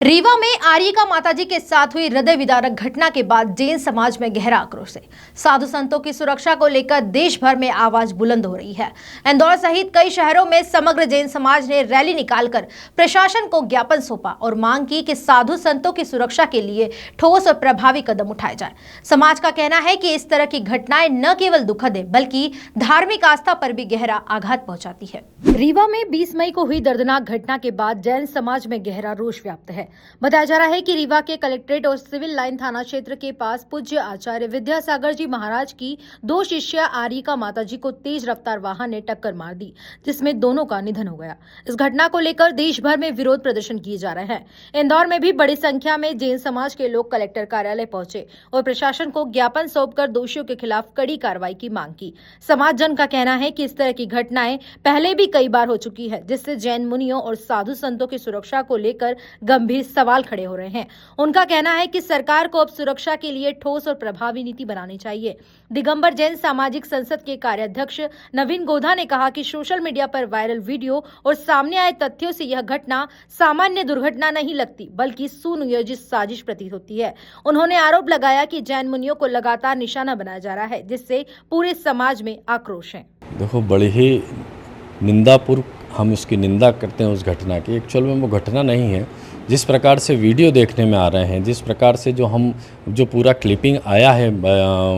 रीवा में आर्यिका माताजी के साथ हुई हृदय विदारक घटना के बाद जैन समाज में गहरा आक्रोश है। साधु संतों की सुरक्षा को लेकर देश भर में आवाज बुलंद हो रही है। इंदौर सहित कई शहरों में समग्र जैन समाज ने रैली निकालकर प्रशासन को ज्ञापन सौंपा और मांग की कि साधु संतों की सुरक्षा के लिए ठोस और प्रभावी कदम उठाए जाए। समाज का कहना है कि इस तरह की घटनाएं न केवल दुखद है बल्कि धार्मिक आस्था पर भी गहरा आघात पहुंचाती है। रीवा में 20 मई को हुई दर्दनाक घटना के बाद जैन समाज में गहरा रोष व्याप्त है। बताया जा रहा है कि रीवा के कलेक्ट्रेट और सिविल लाइन थाना क्षेत्र के पास पूज्य आचार्य विद्यासागर जी महाराज की दो शिष्या आर्यिका माताजी को तेज रफ्तार वाहन ने टक्कर मार दी, जिसमें दोनों का निधन हो गया। इस घटना को लेकर देश भर में विरोध प्रदर्शन किए जा रहे हैं। इंदौर में भी बड़ी संख्या में जैन समाज के लोग कलेक्टर कार्यालय पहुंचे और प्रशासन को ज्ञापन सौंपकर दोषियों के खिलाफ कड़ी कार्रवाई की मांग की। समाज जन का कहना है कि इस तरह की घटनाएं पहले भी कई बार हो चुकी है, जिससे जैन मुनियों और साधु संतों की सुरक्षा को लेकर गंभीर सवाल खड़े हो रहे हैं। उनका कहना है कि सरकार को अब सुरक्षा के लिए ठोस और प्रभावी नीति बनानी चाहिए। दिगंबर जैन सामाजिक संसद के कार्याध्यक्ष नवीन गोधा ने कहा कि सोशल मीडिया पर वायरल वीडियो और सामने आए तथ्यों से यह घटना सामान्य दुर्घटना नहीं लगती बल्कि सुनियोजित साजिश प्रतीत होती है। उन्होंने आरोप लगाया कि जैन मुनियों को लगातार निशाना बनाया जा रहा है, जिससे पूरे समाज में आक्रोश है। देखो, बड़ी ही निंदापूर्वक हम उसकी निंदा करते हैं उस घटना की। एक्चुअल में वो घटना नहीं है। जिस प्रकार से वीडियो देखने में आ रहे हैं, जिस प्रकार से जो पूरा क्लिपिंग आया है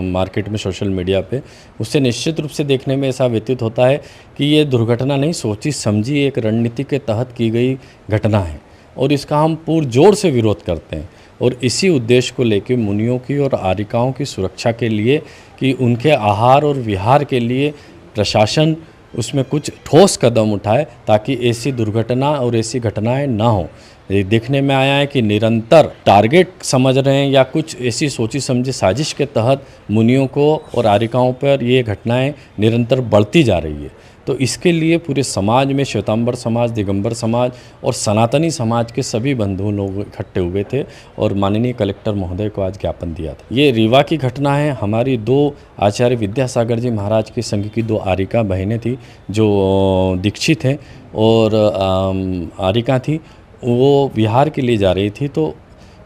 मार्केट में सोशल मीडिया पे, उससे निश्चित रूप से देखने में ऐसा व्यतीत होता है कि ये दुर्घटना नहीं, सोची समझी एक रणनीति के तहत की गई घटना है और इसका हम पुरजोर से विरोध करते हैं। और इसी उद्देश्य को लेकर मुनियों की और आर्यिकाओं की सुरक्षा के लिए कि उनके आहार और विहार के लिए प्रशासन उसमें कुछ ठोस कदम उठाए ताकि ऐसी दुर्घटना और ऐसी घटनाएं ना हो। ये देखने में आया है कि निरंतर टारगेट समझ रहे हैं या कुछ ऐसी सोची समझी साजिश के तहत मुनियों को और आर्यिकाओं पर ये घटनाएं निरंतर बढ़ती जा रही है। तो इसके लिए पूरे समाज में श्वेतांबर समाज, दिगंबर समाज और सनातनी समाज के सभी बंधु लोग इकट्ठे हुए थे और माननीय कलेक्टर महोदय को आज ज्ञापन दिया था। ये रीवा की घटना है। हमारी दो आचार्य विद्यासागर जी महाराज के संघ की दो आर्यिका बहनें थी जो दीक्षित हैं और आर्यिका थी। वो विहार के लिए जा रही थी, तो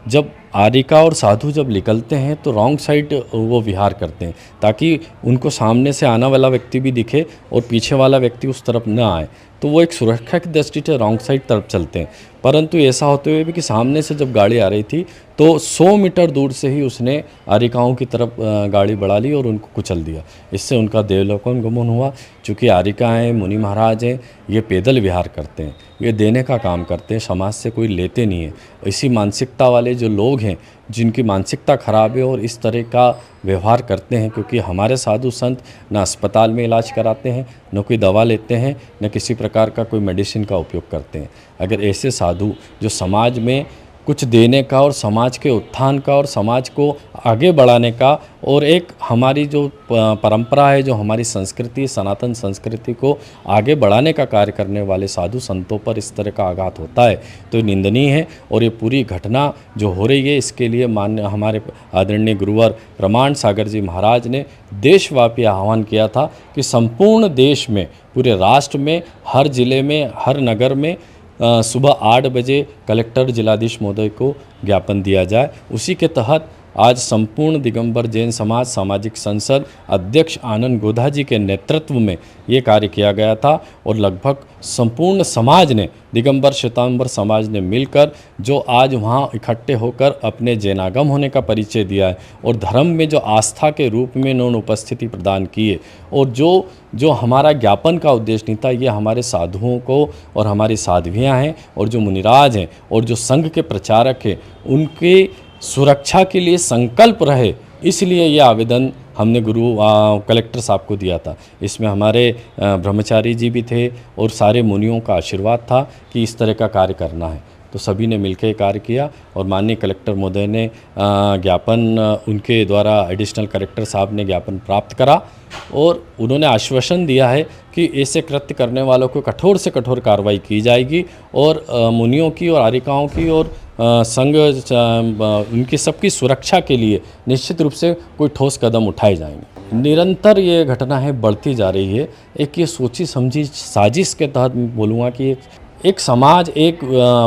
जब आर्यिका और साधु जब निकलते हैं तो रॉन्ग साइड वो विहार करते हैं ताकि उनको सामने से आने वाला व्यक्ति भी दिखे और पीछे वाला व्यक्ति उस तरफ न आए। तो वो एक सुरक्षा की दृष्टि से रॉन्ग साइड तरफ चलते हैं। परंतु ऐसा होते हुए भी कि सामने से जब गाड़ी आ रही थी तो 100 मीटर दूर से ही उसने आर्यिकाओं की तरफ गाड़ी बढ़ा ली और उनको कुचल दिया। इससे उनका देवलोकगमन हुआ। चूँकि आर्यिकाएँ मुनि महाराज हैं, ये पैदल विहार करते हैं, ये देने का काम करते हैं, समाज से कोई लेते नहीं है। इसी मानसिकता वाले जो लोग हैं जिनकी मानसिकता खराब है और इस तरह का व्यवहार करते हैं, क्योंकि हमारे साधु संत न अस्पताल में इलाज कराते हैं, न कोई दवा लेते हैं, न किसी प्रकार का कोई मेडिसिन का उपयोग करते हैं। अगर ऐसे साधु जो समाज में कुछ देने का और समाज के उत्थान का और समाज को आगे बढ़ाने का और एक हमारी जो परंपरा है, जो हमारी संस्कृति, सनातन संस्कृति को आगे बढ़ाने का कार्य करने वाले साधु संतों पर इस तरह का आघात होता है तो निंदनीय है। और ये पूरी घटना जो हो रही है इसके लिए मान्य हमारे आदरणीय गुरुवर प्रमाण सागर जी महाराज ने देशव्यापी आह्वान किया था कि संपूर्ण देश में, पूरे राष्ट्र में, हर जिले में, हर नगर में सुबह 8 बजे कलेक्टर जिलाधीश महोदय को ज्ञापन दिया जाए। उसी के तहत आज संपूर्ण दिगंबर जैन समाज सामाजिक संसद अध्यक्ष आनंद गोधा जी के नेतृत्व में ये कार्य किया गया था और लगभग संपूर्ण समाज ने, दिगंबर श्वेतांबर समाज ने मिलकर जो आज वहाँ इकट्ठे होकर अपने जैनागम होने का परिचय दिया है और धर्म में जो आस्था के रूप में उन्होंने उपस्थिति प्रदान की है। और जो हमारा ज्ञापन का उद्देश्य नहीं था, ये हमारे साधुओं को और हमारी साध्वियाँ हैं और जो मुनिराज हैं और जो संघ के प्रचारक हैं उनके सुरक्षा के लिए संकल्प रहे, इसलिए ये आवेदन हमने कलेक्टर साहब को दिया था। इसमें हमारे ब्रह्मचारी जी भी थे और सारे मुनियों का आशीर्वाद था कि इस तरह का कार्य करना है, तो सभी ने मिलकर कार्य किया और माननीय कलेक्टर महोदय ने ज्ञापन, उनके द्वारा एडिशनल कलेक्टर साहब ने ज्ञापन प्राप्त करा और उन्होंने आश्वासन दिया है कि ऐसे कृत्य करने वालों को कठोर से कठोर कार्रवाई की जाएगी और मुनियों की और आर्यिकाओं की और संघ उनकी सबकी सुरक्षा के लिए निश्चित रूप से कोई ठोस कदम उठाए जाएंगे। निरंतर ये घटना है बढ़ती जा रही है। एक ये सोची समझी साजिश के तहत बोलूँगा कि एक समाज, एक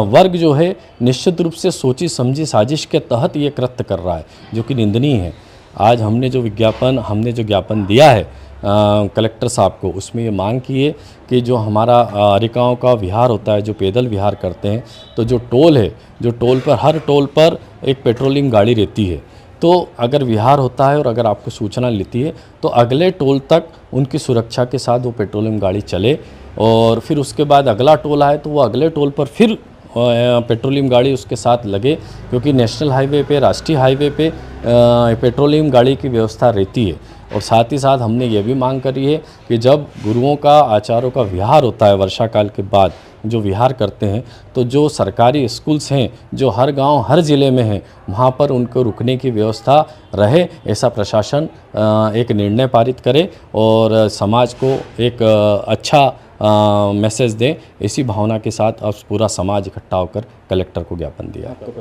वर्ग जो है निश्चित रूप से सोची समझी साजिश के तहत ये कृत्य कर रहा है, जो कि निंदनीय है। आज हमने जो ज्ञापन दिया है कलेक्टर साहब को, उसमें ये मांग की है कि जो हमारा अरिकाओं का विहार होता है, जो पैदल विहार करते हैं, तो जो टोल है, जो टोल पर, हर टोल पर एक पेट्रोलिंग गाड़ी रहती है। तो अगर विहार होता है और अगर आपको सूचना लेती है तो अगले टोल तक उनकी सुरक्षा के साथ वो पेट्रोलिंग गाड़ी चले, और फिर उसके बाद अगला टोल आए तो वो अगले टोल पर फिर पेट्रोलियम गाड़ी उसके साथ लगे, क्योंकि नेशनल हाईवे पे, राष्ट्रीय हाईवे पे पेट्रोलियम गाड़ी की व्यवस्था रहती है। और साथ ही साथ हमने ये भी मांग करी है कि जब गुरुओं का, आचार्यों का विहार होता है, वर्षा काल के बाद जो विहार करते हैं, तो जो सरकारी स्कूल्स हैं जो हर गांव, हर ज़िले में हैं, वहाँ पर उनको रुकने की व्यवस्था रहे, ऐसा प्रशासन एक निर्णय पारित करे और समाज को एक अच्छा मैसेज दें। इसी भावना के साथ अब पूरा समाज इकट्ठा होकर कलेक्टर को ज्ञापन दिया।